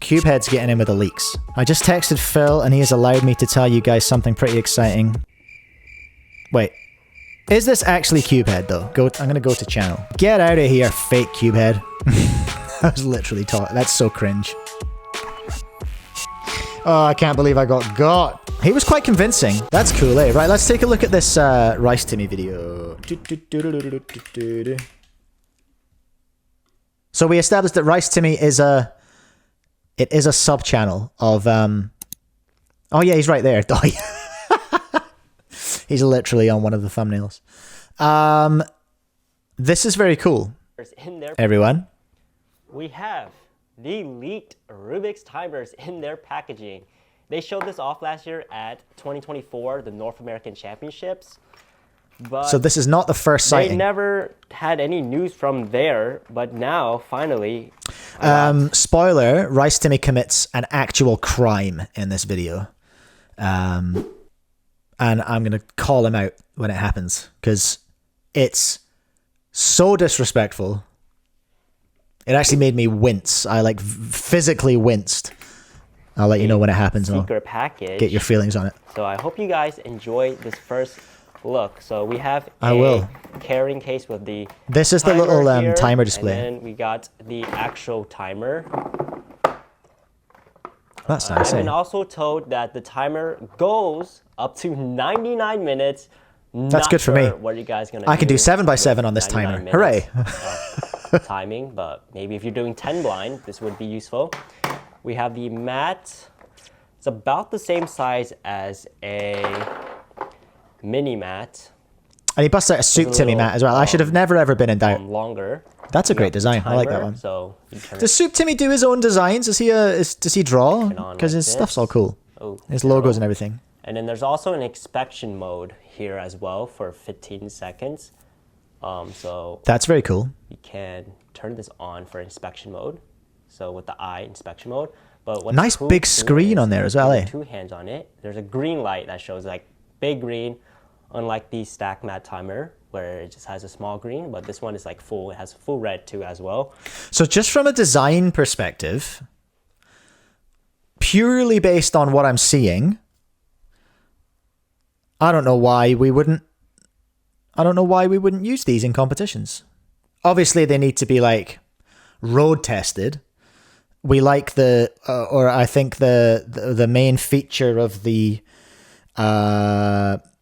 Cubehead's getting in with the leaks. I just texted Phil and he has allowed me to tell you guys something pretty exciting. Wait. Is this actually Cubehead though? I'm gonna go to channel. Get out of here, fake Cubehead. I was literally taught. That's so cringe. Oh, I can't believe I got. He was quite convincing. That's cool, eh? Right, let's take a look at this Rice Timmy video. So we established that Rice Timmy is a sub-channel of oh yeah, he's right there. He's literally on one of the thumbnails. This is very cool. Everyone. We have the leaked Rubik's timers in their packaging. They showed this off last year at 2024, the North American Championships. But so this is not the first sighting. They never had any news from there, but now, finally... spoiler, Rice Timmy commits an actual crime in this video. And I'm going to call him out when it happens, because it's so disrespectful. It actually made me wince. I like physically winced. I'll let you know when it happens. Secret package. Get your feelings on it. So I hope you guys enjoy this first look. So we have a carrying case with the This is the little timer display. And then we got the actual timer. That's nice. And also told that the timer goes up to 99 minutes. That's good for me. What are you guys gonna I can do 7x7 on this timer. Hooray! Timing, but maybe if you're doing 10 blind, this would be useful. We have the mat. It's about the same size as a mini mat. And he busts out a Soup Timmy mat as well. I should have never ever been in doubt. Longer. That's a great design. Timer, I like that one. So does Soup Timmy do his own designs? Does he draw? Because his stuff's all cool. His logos and everything. And then there's also an inspection mode here as well for 15 seconds. So that's very cool. You can turn this on for inspection mode. So with the eye inspection mode. But what's nice cool big screen on there as well, eh? 2 hands on it. There's a green light that shows like big green, unlike the stack mat timer where it just has a small green, but this one is like full. It has full red too as well. So just from a design perspective, purely based on what I'm seeing, I don't know why we wouldn't use these in competitions. Obviously, they need to be like road tested. We like I think the main feature of the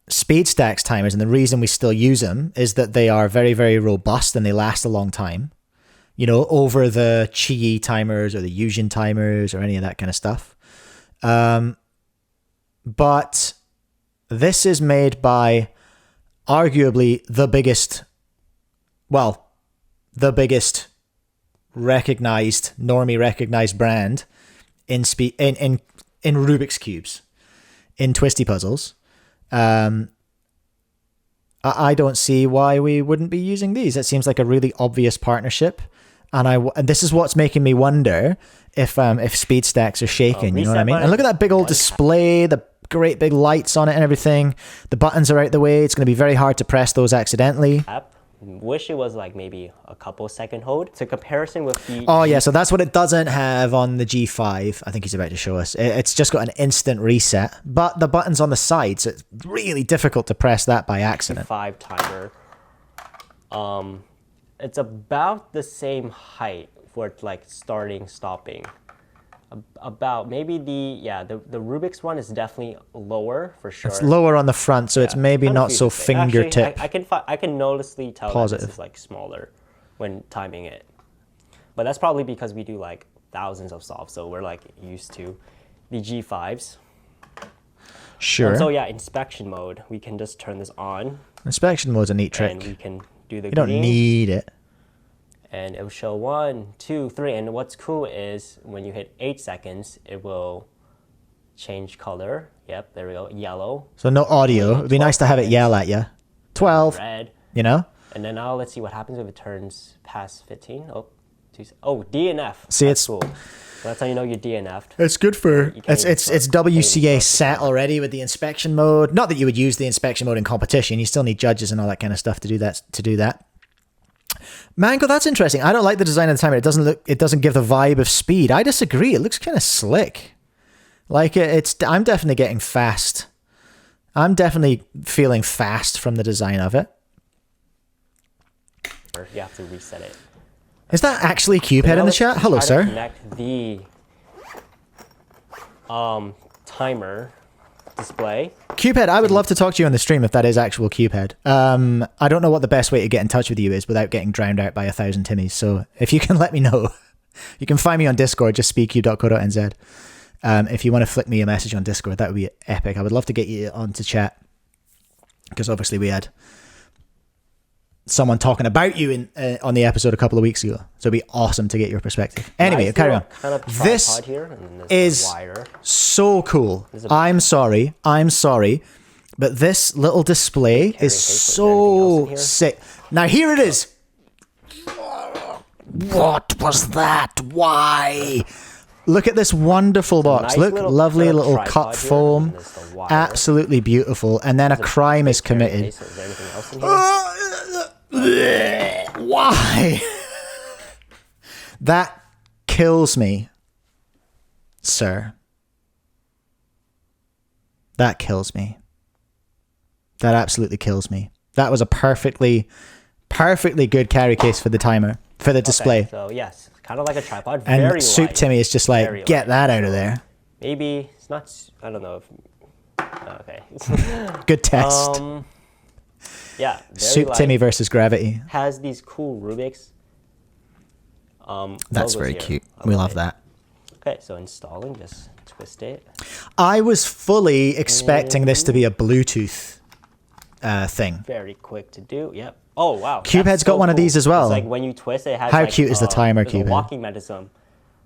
speed stacks timers, and the reason we still use them is that they are very, very robust and they last a long time. You know, over the Qi timers or the Yujin timers or any of that kind of stuff. But this is made by arguably the biggest normie recognized brand in Rubik's cubes, in twisty puzzles. I don't see why we wouldn't be using these. It seems like a really obvious partnership, and this is what's making me wonder if speed stacks are shaking. You know what I mean? And look at that big old display, the great big lights on it and everything. The buttons are out the way. It's going to be very hard to press those accidentally. Wish it was like maybe a couple second hold. To comparison with the... Oh yeah, so that's what it doesn't have on the G5. I think he's about to show us. It's just got an instant reset, but the button's on the side, so it's really difficult to press that by accident. G5 timer. It's about the same height for like starting, stopping. About maybe the Rubik's one is definitely lower for sure. It's lower on the front, so it's maybe not so fingertip. Actually, I can noticeably tell that this is like smaller when timing it, but that's probably because we do like thousands of solves, so we're like used to the G5s. Sure. And so yeah, inspection mode. We can just turn this on. Inspection mode's a neat trick. And we can do the. You don't need it. And it will show 1, 2, 3. And what's cool is when you hit 8 seconds, it will change color. Yep, there we go, yellow. So no audio. It'd be nice to have it yell at you. 12. Red. You know? And then now let's see what happens if it turns past 15. Oh, DNF. See, that's it's cool. So that's how you know you're DNF'd. It's good for it's WCA set already with the inspection mode. Not that you would use the inspection mode in competition. You still need judges and all that kind of stuff to do that. Mango, that's interesting. I don't like the design of the timer. It doesn't give the vibe of speed. I disagree. It looks kind of slick. Like I'm definitely getting fast. I'm definitely feeling fast from the design of it. You have to reset it. Is that actually Cubehead in the chat? Hello, sir. Connect the timer display. Cubehead, I would love to talk to you on the stream if that is actual Cubehead. I don't know what the best way to get in touch with you is without getting drowned out by 1,000 Timmies. So if you can let me know, you can find me on Discord, just speedcube.co.nz. If you want to flick me a message on Discord, that would be epic. I would love to get you on to chat because obviously we had someone talking about you on the episode a couple of weeks ago. So it'd be awesome to get your perspective. Anyway, nice carry on. Kind of this here, and is wire. So cool. I'm sorry, but this little display is so sick. Now here it is. What was that? Why? Look at this wonderful box. Nice Look, lovely little cut here, foam. Absolutely beautiful. And then a crime is committed. Is there anything else in here? Why? That kills me, sir. That kills me. That absolutely kills me. That was a perfectly good carry case for the timer, for the display. Okay, so yes, kind of like a tripod. And very Soup light. Timmy is just like, get that out of there. Maybe it's not. I don't know if. Okay. Good test. Yeah. Soup Timmy versus Gravity. Has these cool Rubiks. That's very cute. We love that. Okay, so installing, just twist it. I was fully expecting this to be a Bluetooth thing. Very quick to do. Yep. Oh wow. Cubehead's got one of these as well. It's like when you twist it, it has How like, cute is the timer, Cubehead? Cubehead? A walking mechanism.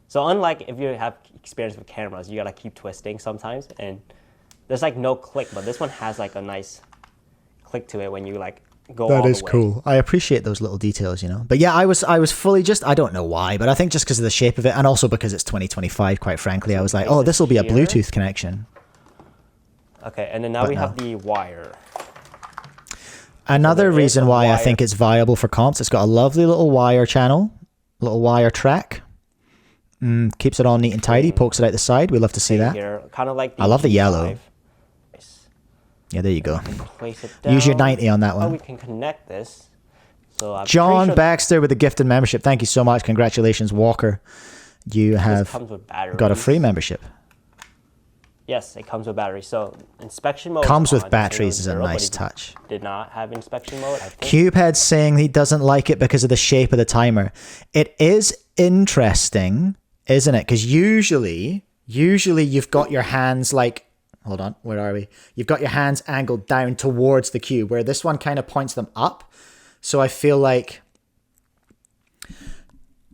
So unlike if you have experience with cameras, you gotta keep twisting sometimes, and there's like no click, but this one has like a nice click to it when you like go all the way. That is cool. I appreciate those little details, you know. But yeah, I was fully just, I don't know why, but I think just because of the shape of it, and also because it's 2025, quite frankly, I was like, oh, this will be a Bluetooth connection. Okay, and then now we have the wire. Another reason why I think it's viable for comps, it's got a lovely little wire channel, little wire track. Keeps it all neat and tidy, pokes it out the side. We love to see that. Kind of like the I love the yellow. Yeah, there you go. Place it down. Use your 90 on that one. Oh, we can connect this. So I'm John Baxter with the gifted membership. Thank you so much. Congratulations, Walker. You have got a free membership. Yes, it comes with batteries. So inspection mode comes with batteries is a nice touch. Did not have inspection mode. I think. Cubehead saying he doesn't like it because of the shape of the timer. It is interesting, isn't it? Because usually you've got your hands like, hold on, where are we? You've got your hands angled down towards the cube, where this one kind of points them up. So I feel like,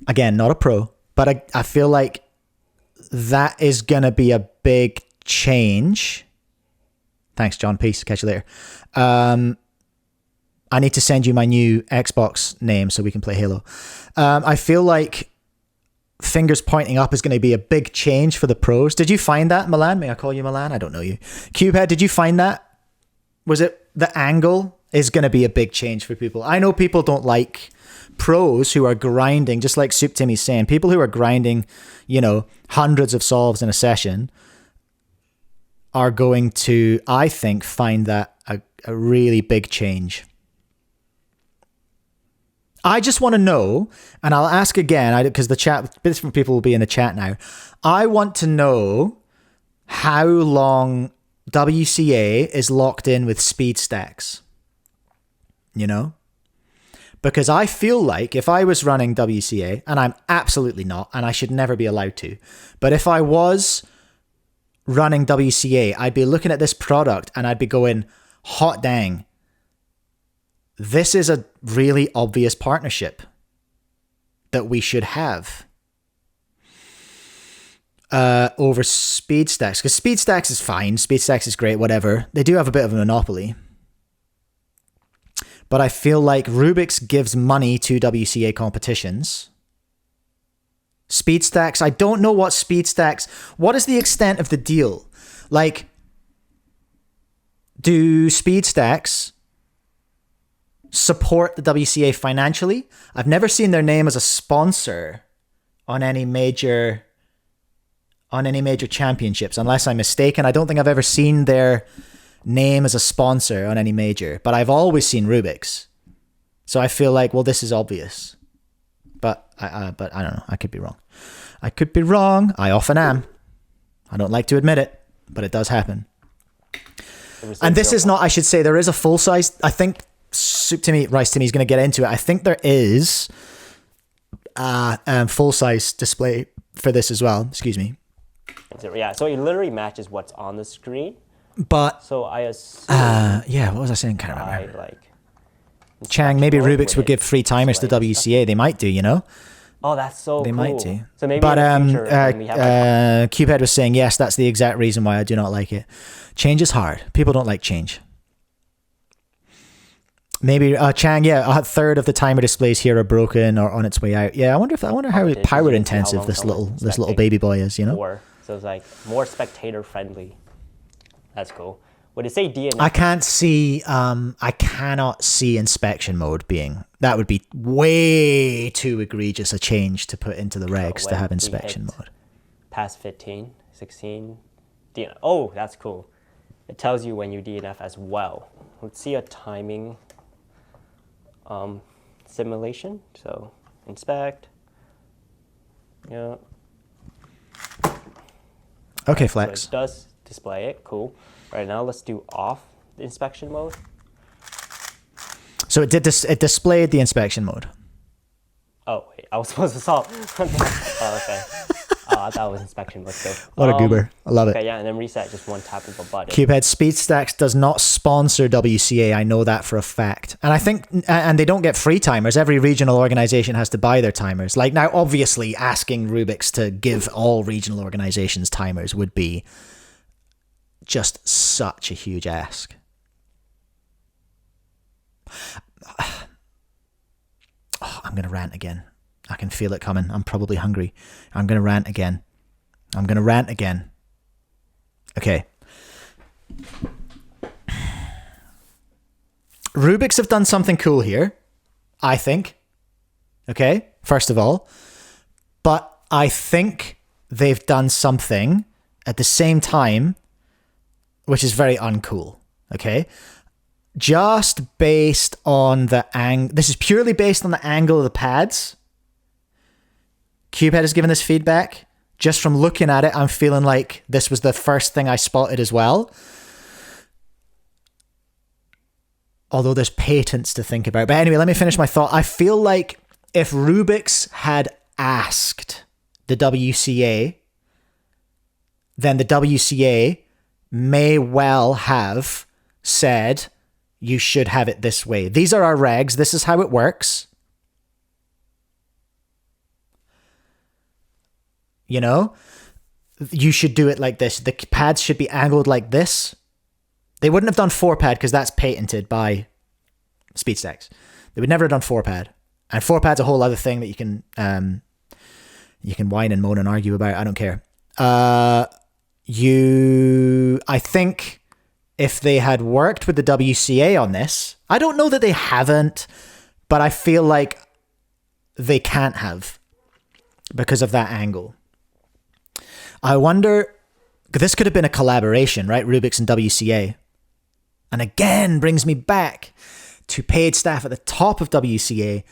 again, not a pro, but I feel like that is going to be a big change. Thanks, John. Peace. Catch you later. I need to send you my new Xbox name so we can play Halo. I feel like fingers pointing up is going to be a big change for the pros. Did you find that, Milan? May I call you Milan? I don't know you. Cubehead, did you find that? Was it the angle is going to be a big change for people? I know people don't like pros who are grinding, just like Soup Timmy's saying, people who are grinding, you know, hundreds of solves in a session are going to, I think, find that a really big change. I just want to know, and I'll ask again, because the chat, different people will be in the chat now. I want to know how long WCA is locked in with speed stacks. You know? Because I feel like if I was running WCA, and I'm absolutely not, and I should never be allowed to, but if I was running WCA, I'd be looking at this product and I'd be going, hot dang, this is a really obvious partnership that we should have over speed stacks. Because speed stacks is fine, speed stacks is great, whatever. They do have a bit of a monopoly. But I feel like Rubik's gives money to WCA competitions. Speed stacks, I don't know what speed stacks, what is the extent of the deal? Like, do speed stacks support the WCA financially. I've never seen their name as a sponsor on any major championships, unless I'm mistaken. I don't think I've ever seen their name as a sponsor on any major, but I've always seen Rubik's. So I feel like, well, this is obvious. But I don't know. I could be wrong. I often am. I don't like to admit it, but it does happen. And this is not, I should say, there is a full size. I think Soup to Me, Rice to Me is going to get into it. I think there is a full size display for this as well. Excuse me. Yeah, so it literally matches what's on the screen. But so I assume. Yeah, what was I saying? Can't remember. Like Chang, maybe Rubik's would give free timers to WCA. They might do, you know? Oh, that's so They cool. might do. So maybe but in the future, when we have Cubehead was saying, yes, that's the exact reason why I do not like it. Change is hard. People don't like change. Maybe Chang, yeah, a third of the timer displays here are broken or on its way out. Yeah, I wonder how power intensive this little baby boy is, you know? So it's like more spectator friendly. That's cool. Would it say DNF? I cannot see inspection mode being, that would be way too egregious a change to put into the regs to have inspection mode. Past 15, 16, DNF. Oh, that's cool. It tells you when you DNF as well. Let's see a timing simulation. So inspect. Yeah. Okay, Flex. So it does display it. Cool. All right, now let's do off the inspection mode. So it displayed the inspection mode. Oh, wait, I was supposed to solve. Oh, okay. Oh, I thought it was inspection mode. So, what a goober. I love it. Okay, yeah, and then reset just one tap of a button. Cubehead SpeedStacks does not sponsor WCA. I know that for a fact. And I think, and they don't get free timers. Every regional organization has to buy their timers. Like now, obviously, asking Rubik's to give all regional organizations timers would be just such a huge ask. Oh, I'm going to rant again. I can feel it coming. I'm probably hungry. I'm going to rant again. Okay. Rubik's have done something cool here, I think. Okay, first of all. But I think they've done something at the same time which is very uncool, okay? Just based on the this is purely based on the angle of the pads. Cubehead has given this feedback. Just from looking at it, I'm feeling like this was the first thing I spotted as well. Although there's patents to think about. But anyway, let me finish my thought. I feel like if Rubik's had asked the WCA, then the WCA may well have said, you should have it this way. These are our regs. This is how it works. You know, you should do it like this. The pads should be angled like this. They wouldn't have done 4-pad because that's patented by SpeedStacks. They would never have done 4-pad. And 4-pad's a whole other thing that you can whine and moan and argue about. I don't care. I think if they had worked with the WCA on this, I don't know that they haven't, but I feel like they can't have because of that angle. I wonder, this could have been a collaboration, right? Rubik's and WCA. And again, brings me back to paid staff at the top of WCA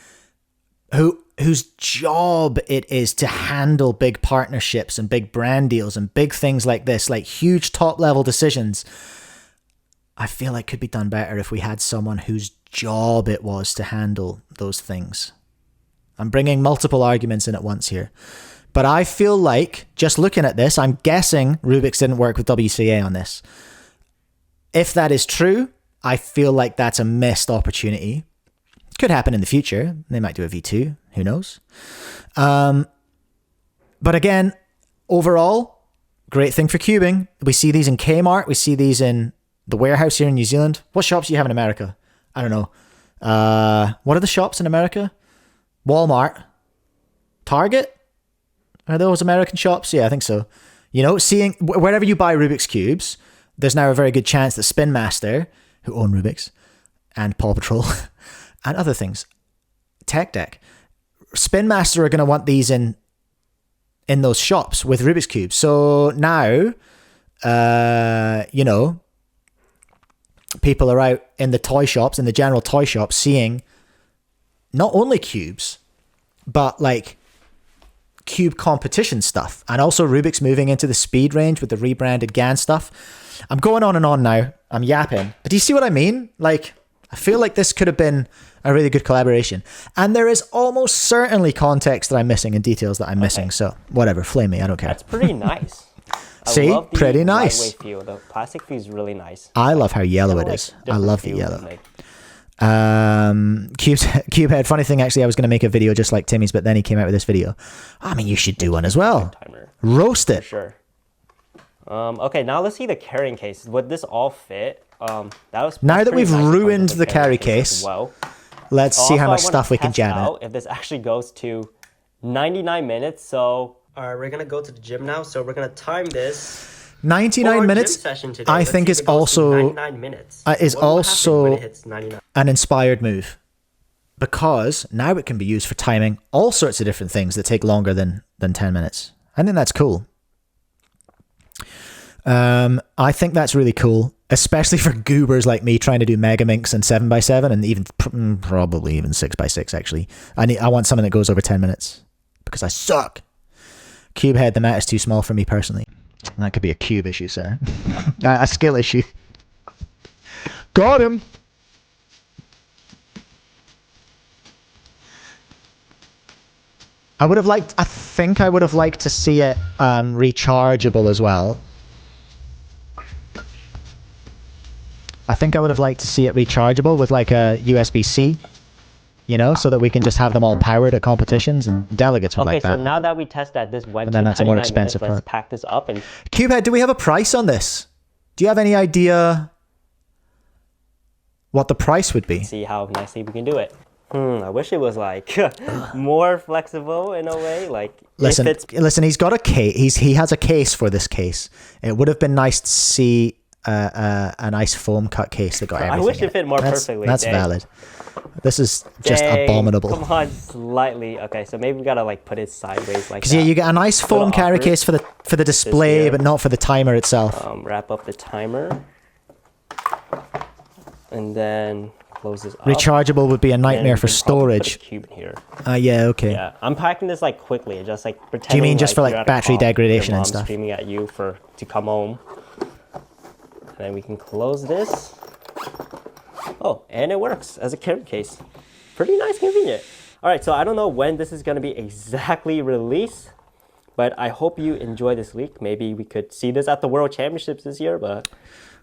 whose job it is to handle big partnerships and big brand deals and big things like this, like huge top level decisions. I feel like could be done better if we had someone whose job it was to handle those things. I'm bringing multiple arguments in at once here. But I feel like, just looking at this, I'm guessing Rubik's didn't work with WCA on this. If that is true, I feel like that's a missed opportunity. Could happen in the future. They might do a V2. Who knows? But again, overall, great thing for cubing. We see these in Kmart. We see these in the warehouse here in New Zealand. What shops do you have in America? I don't know. What are the shops in America? Walmart. Target? Are those American shops? Yeah, I think so. You know, seeing wherever you buy Rubik's Cubes, there's now a very good chance that Spin Master, who own Rubik's, and Paw Patrol, and other things. Tech Deck. Spin Master are going to want these in those shops with Rubik's Cube. So now, people are out in the toy shops, in the general toy shops, seeing not only cubes, but like cube competition stuff. And also Rubik's moving into the speed range with the rebranded GAN stuff. I'm going on and on now. I'm yapping. But do you see what I mean? Like, I feel like this could have been a really good collaboration. And there is almost certainly context that I'm missing and details that I'm missing. So whatever, flame me. I don't care. That's pretty nice. See? I love the pretty nice. lightweight feel. The plastic feels really nice. I love how yellow it is. I love the yellow. Cubehead, funny thing, actually, I was going to make a video just like Timmy's, but then he came out with this video. I mean, you should do one as well. Roast it. For sure. Okay, now let's see the carrying case. Would this all fit? Now that we've ruined the carry case, well, let's see how much stuff we can jam out if this actually goes to 99 minutes. So, all right, we're gonna go to the gym now. So we're gonna time this. 99 minutes. I think is also 99 minutes. Is also an inspired move, because now it can be used for timing all sorts of different things that take longer than 10 minutes. I think that's cool. I think that's really cool, especially for goobers like me trying to do Mega Minx and 7x7 and even probably even 6x6 actually. I want something that goes over 10 minutes because I suck. Cubehead, the mat is too small for me personally. That could be a cube issue, sir. A skill issue. Got him. I think I would have liked to see it rechargeable as well. I think I would have liked to see it rechargeable with like a USB-C, so that we can just have them all powered at competitions, and delegates would like that. Okay, so now that we test that this went then that's a more expensive let's pack this up. And Cubehead, do we have a price on this? Do you have any idea what the price would be? See how nicely we can do it. I wish it was like more flexible in a way. Like listen, he's got a case. He has a case for this case. It would have been nice to see a nice foam cut case that got everything. I wish it fit more perfectly. That's valid. This is just abominable. Come on, slightly. Okay, so maybe we gotta like put it sideways like that. Because yeah, you get a nice foam carry case for the display, but not for the timer itself. Wrap up the timer, and then close this up. Rechargeable would be a nightmare for storage. Put a cube in here. Yeah, okay. Yeah, I'm packing this like quickly, just like pretending. Do you mean just for like battery degradation and and stuff? Screaming at you to come home. And then we can close this. Oh, and it works as a carry case. Pretty nice, convenient. All right, so I don't know when this is going to be exactly released, but I hope you enjoy this leak. Maybe we could see this at the World Championships this year, but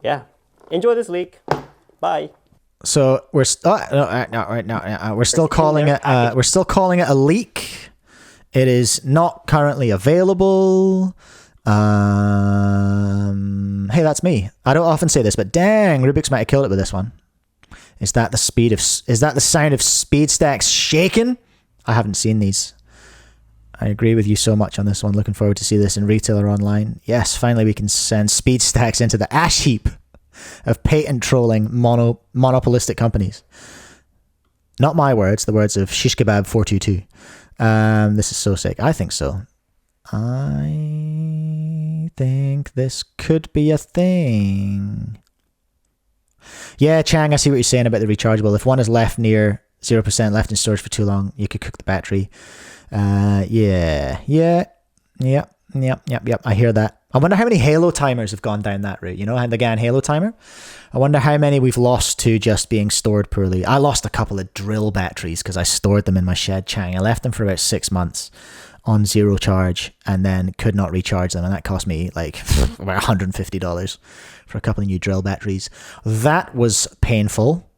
yeah. Enjoy this leak. Bye. So we're still calling it a leak. It is not currently available. Hey, that's me. I don't often say this, but dang, Rubik's might have killed it with this one. Is that the sound of speed stacks shaking? I haven't seen these. I agree with you so much on this one. Looking forward to see this in retail or online. Yes, finally we can send speed stacks into the ash heap of patent trolling monopolistic companies. Not my words, the words of Shish Kebab 422. This is so sick. I think so. I think this could be a thing. Yeah, Chang, I see what you're saying about the rechargeable. If one is left near 0% left in storage for too long, you could cook the battery. Yep. I hear that. I wonder how many Halo timers have gone down that route. The GAN Halo timer? I wonder how many we've lost to just being stored poorly. I lost a couple of drill batteries because I stored them in my shed, Chang. I left them for about 6 months on zero charge and then could not recharge them, and that cost me like about $150 for a couple of new drill batteries. That was painful.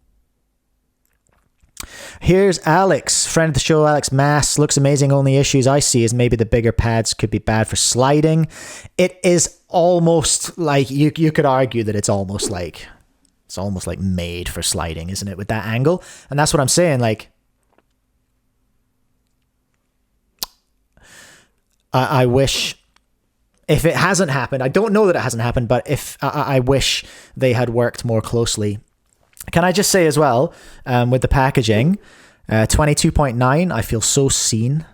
Here's Alex, friend of the show, Alex Mass. Looks amazing. Only issues I see is maybe the bigger pads could be bad for sliding. It is almost like you could argue that it's almost like made for sliding, isn't it, with that angle? And that's what I'm saying. Like, I wish, if it hasn't happened, I don't know that it hasn't happened, but if I wish they had worked more closely Can I just say as well, with the packaging, 22.9, I feel so seen.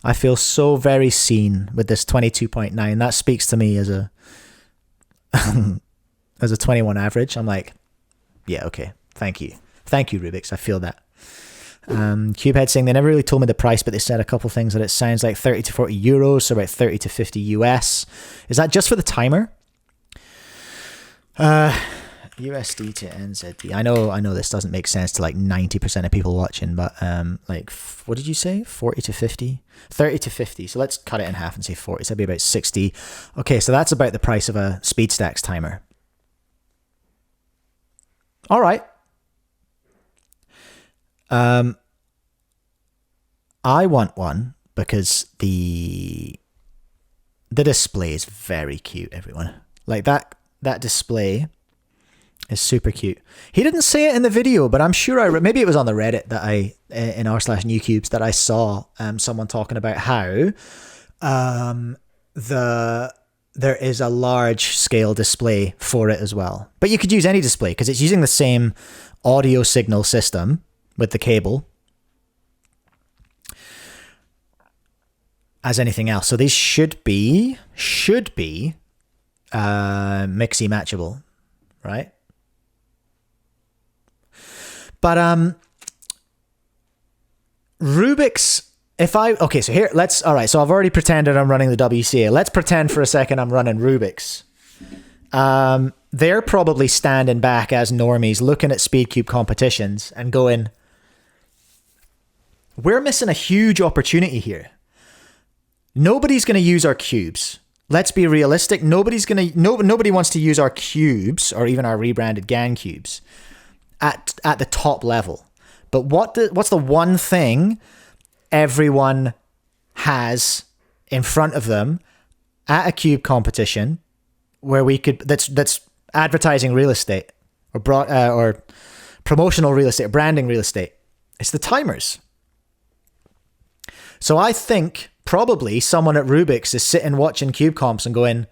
I feel so very seen with this 22.9. That speaks to me as a as a 21 average. I'm like, yeah, okay, thank you, Rubik's. I feel that. Cubehead saying they never really told me the price, but they said a couple things that it sounds like 30 to 40 euros, so about 30 to 50 US. Is that just for the timer? USD to NZD. I know this doesn't make sense to like 90% of people watching, but like, what did you say? 40 to 50? 30 to 50. So let's cut it in half and say 40. So that'd be about 60. Okay, so that's about the price of a SpeedStacks timer. All right. I want one because the display is very cute, everyone. Like that display is super cute. He didn't say it in the video, but I'm sure maybe it was on the Reddit that in r/newcubes that I saw someone talking about how there is a large scale display for it as well. But you could use any display because it's using the same audio signal system with the cable as anything else. So these should be mixy matchable, right? But Rubik's, all right, so I've already pretended I'm running the WCA. Let's pretend for a second I'm running Rubik's. They're probably standing back as normies looking at SpeedCube competitions and going, we're missing a huge opportunity here. Nobody's going to use our cubes. Let's be realistic. Nobody wants to use our cubes or even our rebranded Gancubes at the top level. But what's the one thing everyone has in front of them at a cube competition where we could that's advertising real estate or promotional real estate, branding real estate? It's the timers. So I think probably someone at Rubik's is sitting watching cube comps and going,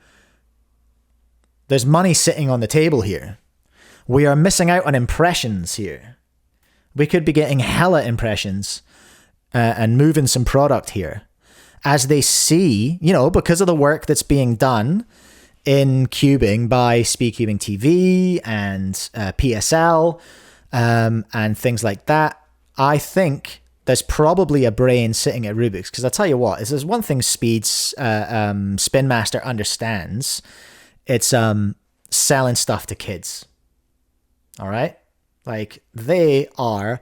there's money sitting on the table here. We are missing out on impressions here. We could be getting hella impressions and moving some product here as they see, because of the work that's being done in cubing by Speedcubing TV and PSL and things like that. I think there's probably a brain sitting at Rubik's, because I'll tell you what, there's one thing Spin Master understands. It's selling stuff to kids. All right? Like, they are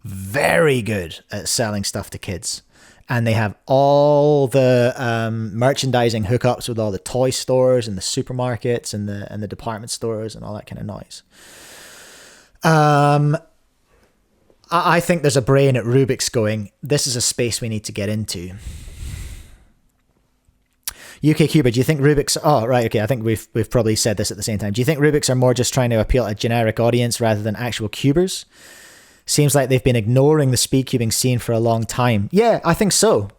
very good at selling stuff to kids. And they have all the merchandising hookups with all the toy stores and the supermarkets and the department stores and all that kind of noise. I think there's a brain at Rubik's going, this is a space we need to get into. UK Cuber, do you think Rubik's... Oh, right, okay, I think we've probably said this at the same time. Do you think Rubik's are more just trying to appeal to a generic audience rather than actual cubers? Seems like they've been ignoring the speedcubing scene for a long time. Yeah, I think so.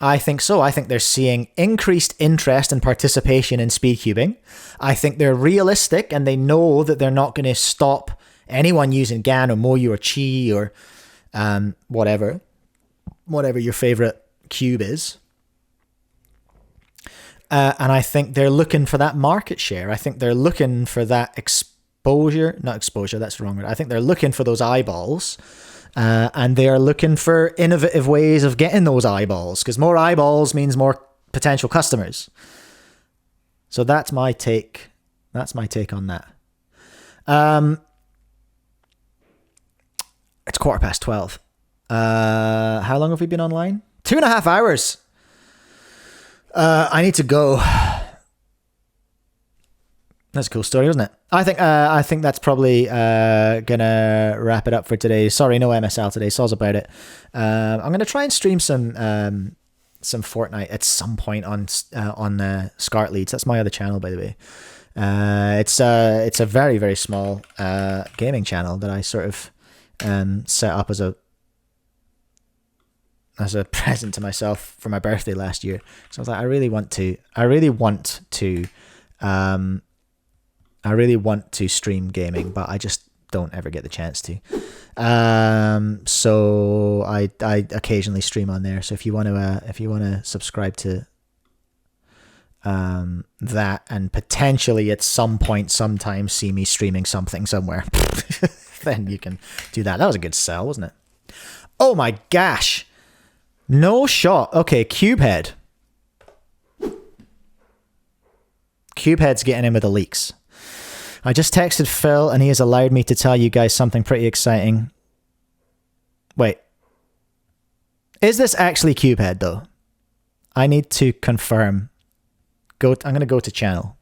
I think they're seeing increased interest and participation in speedcubing. I think they're realistic and they know that they're not going to stop anyone using Gan or Moyu or Chi or whatever your favorite cube is. And I think they're looking for that market share. I think they're looking for that not exposure, that's the wrong word. I think they're looking for those eyeballs. And they are looking for innovative ways of getting those eyeballs, because more eyeballs means more potential customers. So that's my take. That's my take on that. It's 12:15. How long have we been online? 2.5 hours. I need to go. That's a cool story, isn't it? I think that's probably gonna wrap it up for today. Sorry, no MSL today. Soz about it. I'm gonna try and stream some Fortnite at some point on Scart Leads. That's my other channel, by the way. It's a very, very small gaming channel that I sort of set up as a present to myself for my birthday last year. So I was like, I really want to I really want to stream gaming, but I just don't ever get the chance to. So I occasionally stream on there. So if you want to subscribe to that, and potentially at some point sometime see me streaming something somewhere, then you can do that. That was a good sell, wasn't it? Oh my gosh. No shot. Okay, Cubehead. Cubehead's getting in with the leaks. I just texted Phil and he has allowed me to tell you guys something pretty exciting. Wait. Is this actually Cubehead though? I need to confirm. I'm going to go to channel.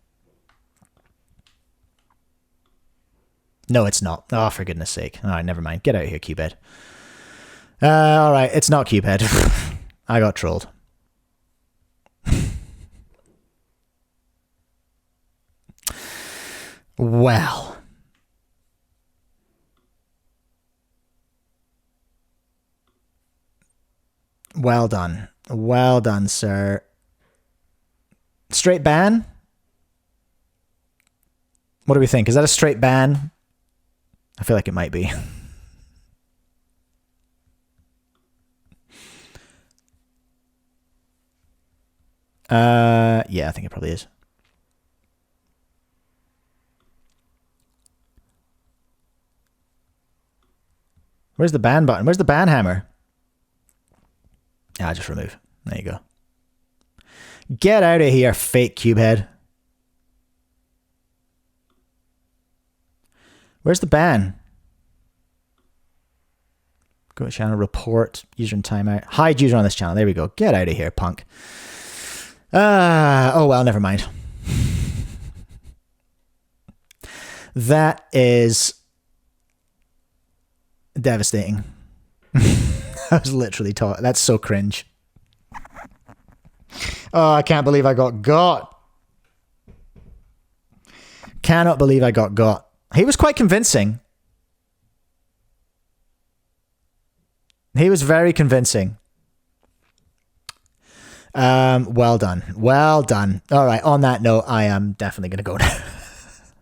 No, it's not. Oh, for goodness sake. All right, never mind. Get out of here, Cubehead. All right, it's not Cubehead. I got trolled. Well. Well done. Well done, sir. Straight ban? What do we think? Is that a straight ban? I feel like it might be. Yeah, I think it probably is. Where's the ban button? Where's the ban hammer? Just remove. There you go. Get out of here, fake Cubehead. Where's the ban? Go to channel, report, user in timeout. Hide user on this channel. There we go. Get out of here, punk. Oh, well, never mind. That is devastating. I was literally taught. That's so cringe. Oh, I can't believe I got. Cannot believe I got. He was quite convincing. He was very convincing. Well done. Well done. All right, on that note, I am definitely going to go now.